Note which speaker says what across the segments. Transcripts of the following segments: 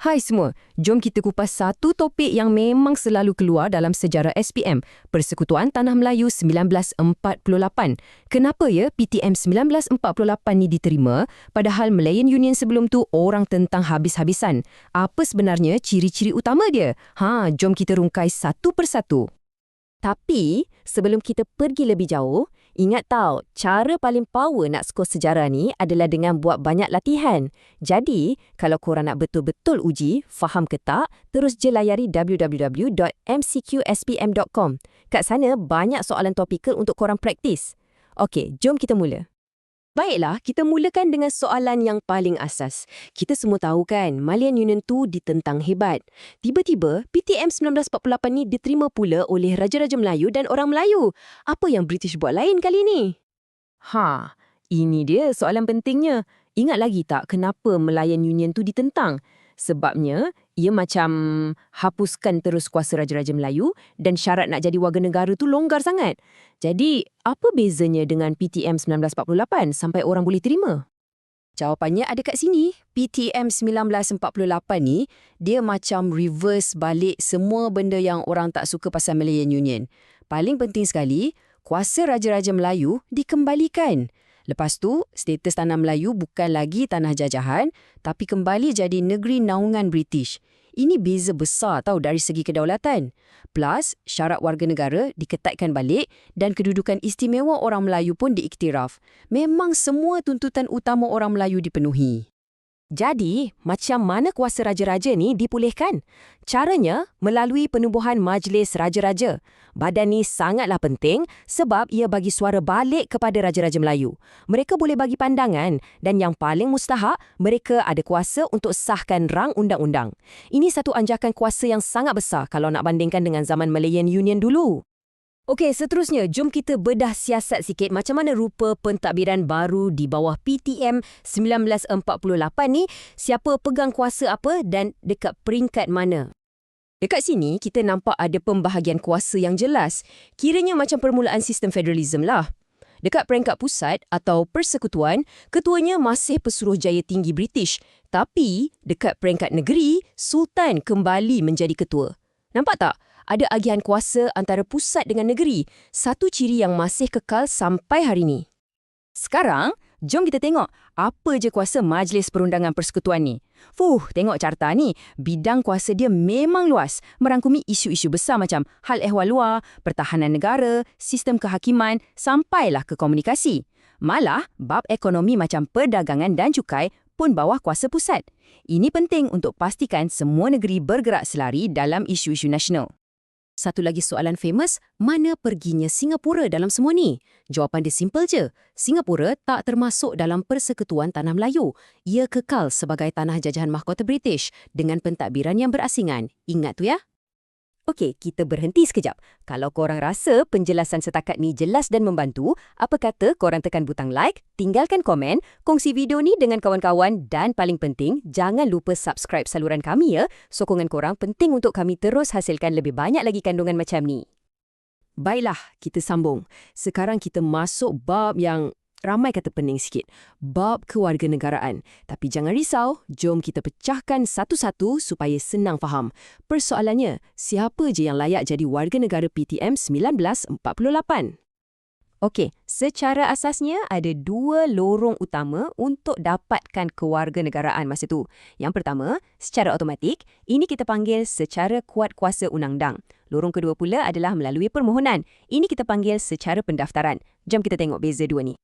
Speaker 1: Hai semua, jom kita kupas satu topik yang memang selalu keluar dalam sejarah SPM, Persekutuan Tanah Melayu 1948. Kenapa ya PTM 1948 ni diterima, padahal Malayan Union sebelum tu orang tentang habis-habisan? Apa sebenarnya ciri-ciri utama dia? Jom kita rungkai satu persatu.
Speaker 2: Tapi, sebelum kita pergi lebih jauh, ingat tahu, cara paling power nak skor sejarah ni adalah dengan buat banyak latihan. Jadi, kalau korang nak betul-betul uji, faham ke tak, terus je layari www.mcqspm.com. Kat sana, banyak soalan topikal untuk korang praktis. Okey, jom kita mula. Baiklah, kita mulakan dengan soalan yang paling asas. Kita semua tahu kan, Malayan Union tu ditentang hebat. Tiba-tiba, PTM 1948 ni diterima pula oleh Raja-Raja Melayu dan orang Melayu. Apa yang British buat lain kali ni?
Speaker 1: Ini dia soalan pentingnya. Ingat lagi tak kenapa Malayan Union tu ditentang? Sebabnya, ia macam hapuskan terus kuasa Raja-Raja Melayu dan syarat nak jadi warga negara tu longgar sangat. Jadi, apa bezanya dengan PTM 1948 sampai orang boleh terima?
Speaker 2: Jawapannya ada kat sini. PTM 1948 ni, dia macam reverse balik semua benda yang orang tak suka pasal Malayan Union. Paling penting sekali, kuasa Raja-Raja Melayu dikembalikan. Lepas tu, status tanah Melayu bukan lagi tanah jajahan, tapi kembali jadi negeri naungan British. Ini beza besar tau dari segi kedaulatan. Plus, syarat warga negara diketatkan balik dan kedudukan istimewa orang Melayu pun diiktiraf. Memang semua tuntutan utama orang Melayu dipenuhi. Jadi, macam mana kuasa raja-raja ni dipulihkan? Caranya melalui penubuhan Majlis Raja-Raja. Badan ni sangatlah penting sebab ia bagi suara balik kepada Raja-Raja Melayu. Mereka boleh bagi pandangan dan yang paling mustahak, mereka ada kuasa untuk sahkan rang undang-undang. Ini satu anjakan kuasa yang sangat besar kalau nak bandingkan dengan zaman Malayan Union dulu. Okey, seterusnya, jom kita bedah siasat sikit macam mana rupa pentadbiran baru di bawah PTM 1948 ni, siapa pegang kuasa apa dan dekat peringkat mana. Dekat sini, kita nampak ada pembahagian kuasa yang jelas. Kiranya macam permulaan sistem federalism lah. Dekat peringkat pusat atau persekutuan, ketuanya masih Pesuruhjaya Tinggi British. Tapi, dekat peringkat negeri, Sultan kembali menjadi ketua. Nampak tak? Ada agihan kuasa antara pusat dengan negeri, satu ciri yang masih kekal sampai hari ini. Sekarang, jom kita tengok apa je kuasa Majlis Perundangan Persekutuan ni. Tengok carta ni, bidang kuasa dia memang luas, merangkumi isu-isu besar macam hal ehwal luar, pertahanan negara, sistem kehakiman, sampailah ke komunikasi. Malah, bab ekonomi macam perdagangan dan cukai pun bawah kuasa pusat. Ini penting untuk pastikan semua negeri bergerak selari dalam isu-isu nasional. Satu lagi soalan famous, mana perginya Singapura dalam semua ni? Jawapan dia simple je. Singapura tak termasuk dalam Persekutuan Tanah Melayu. Ia kekal sebagai tanah jajahan mahkota British dengan pentadbiran yang berasingan. Ingat tu ya? Okey, kita berhenti sekejap. Kalau korang rasa penjelasan setakat ni jelas dan membantu, apa kata korang tekan butang like, tinggalkan komen, kongsi video ni dengan kawan-kawan dan paling penting, jangan lupa subscribe saluran kami ya. Sokongan korang penting untuk kami terus hasilkan lebih banyak lagi kandungan macam ni. Baiklah, kita sambung. Sekarang kita masuk bab yang ramai kata pening sikit. Bab kewarganegaraan. Tapi jangan risau, jom kita pecahkan satu-satu supaya senang faham. Persoalannya, siapa je yang layak jadi warga negara PTM 1948? Okey, secara asasnya ada dua lorong utama untuk dapatkan kewarganegaraan masa tu. Yang pertama, secara automatik, ini kita panggil secara kuat kuasa undang-undang. Lorong kedua pula adalah melalui permohonan. Ini kita panggil secara pendaftaran. Jom kita tengok beza dua ni.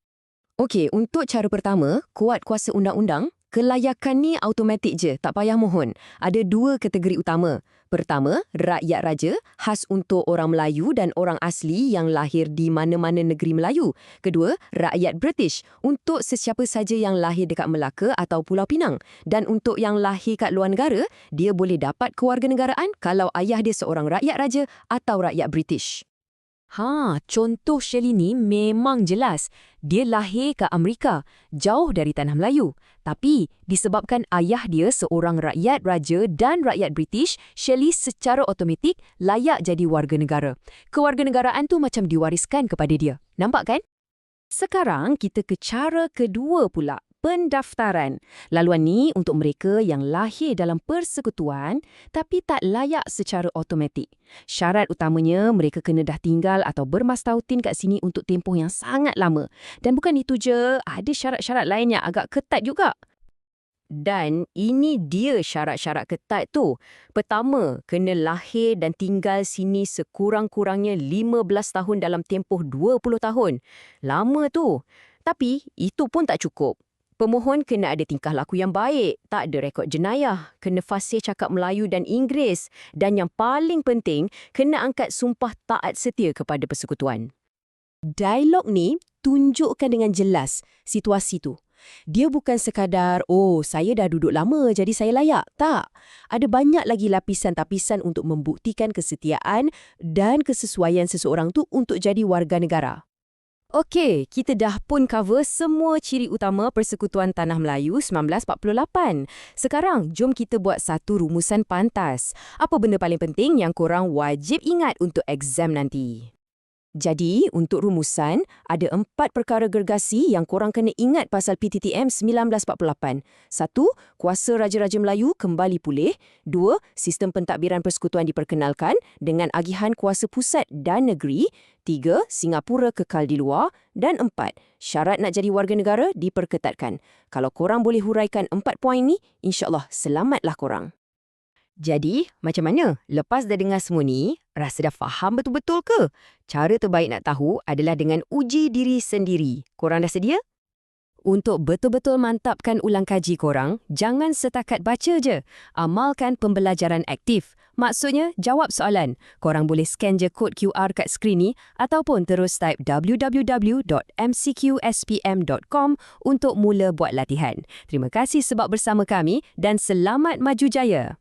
Speaker 2: Okey, untuk cara pertama, kuat kuasa undang-undang, kelayakan ni automatik je, tak payah mohon. Ada dua kategori utama. Pertama, rakyat raja, khas untuk orang Melayu dan orang asli yang lahir di mana-mana negeri Melayu. Kedua, rakyat British, untuk sesiapa saja yang lahir dekat Melaka atau Pulau Pinang. Dan untuk yang lahir kat luar negara, dia boleh dapat kewarganegaraan kalau ayah dia seorang rakyat raja atau rakyat British. Contoh Shirley ni memang jelas. Dia lahir ke Amerika, jauh dari tanah Melayu. Tapi, disebabkan ayah dia seorang rakyat raja dan rakyat British, Shirley secara automatik layak jadi warga negara. Kewarganegaraan tu macam diwariskan kepada dia. Nampak kan? Sekarang kita ke cara kedua pula, pendaftaran. Laluan ni untuk mereka yang lahir dalam persekutuan tapi tak layak secara automatik. Syarat utamanya mereka kena dah tinggal atau bermastautin kat sini untuk tempoh yang sangat lama. Dan bukan itu je, ada syarat-syarat lain yang agak ketat juga. Dan ini dia syarat-syarat ketat tu. Pertama, kena lahir dan tinggal sini sekurang-kurangnya 15 tahun dalam tempoh 20 tahun. Lama tu. Tapi itu pun tak cukup. Pemohon kena ada tingkah laku yang baik, tak ada rekod jenayah, kena fasih cakap Melayu dan Inggeris, dan yang paling penting, kena angkat sumpah taat setia kepada persekutuan.
Speaker 3: Dialog ni tunjukkan dengan jelas situasi tu. Dia bukan sekadar, saya dah duduk lama jadi saya layak. Tak. Ada banyak lagi lapisan-tapisan untuk membuktikan kesetiaan dan kesesuaian seseorang tu untuk jadi warga negara.
Speaker 1: Okey, kita dah pun cover semua ciri utama Persekutuan Tanah Melayu 1948. Sekarang, jom kita buat satu rumusan pantas. Apa benda paling penting yang korang wajib ingat untuk exam nanti? Jadi, untuk rumusan, ada 4 perkara gergasi yang korang kena ingat pasal PTTM 1948. 1. Kuasa Raja-Raja Melayu kembali pulih. 2. Sistem pentadbiran persekutuan diperkenalkan dengan agihan kuasa pusat dan negeri. 3. Singapura kekal di luar. Dan 4. Syarat nak jadi warga negara diperketatkan. Kalau korang boleh huraikan 4 poin ni, insyaAllah selamatlah korang.
Speaker 2: Jadi, macam mana? Lepas dah dengar semua ni, rasa dah faham betul-betul ke? Cara terbaik nak tahu adalah dengan uji diri sendiri. Korang dah sedia?
Speaker 1: Untuk betul-betul mantapkan ulang kaji korang, jangan setakat baca je. Amalkan pembelajaran aktif. Maksudnya, jawab soalan. Korang boleh scan je kod QR kat skrin ni ataupun terus type www.mcqspm.com untuk mula buat latihan. Terima kasih sebab bersama kami dan selamat maju jaya.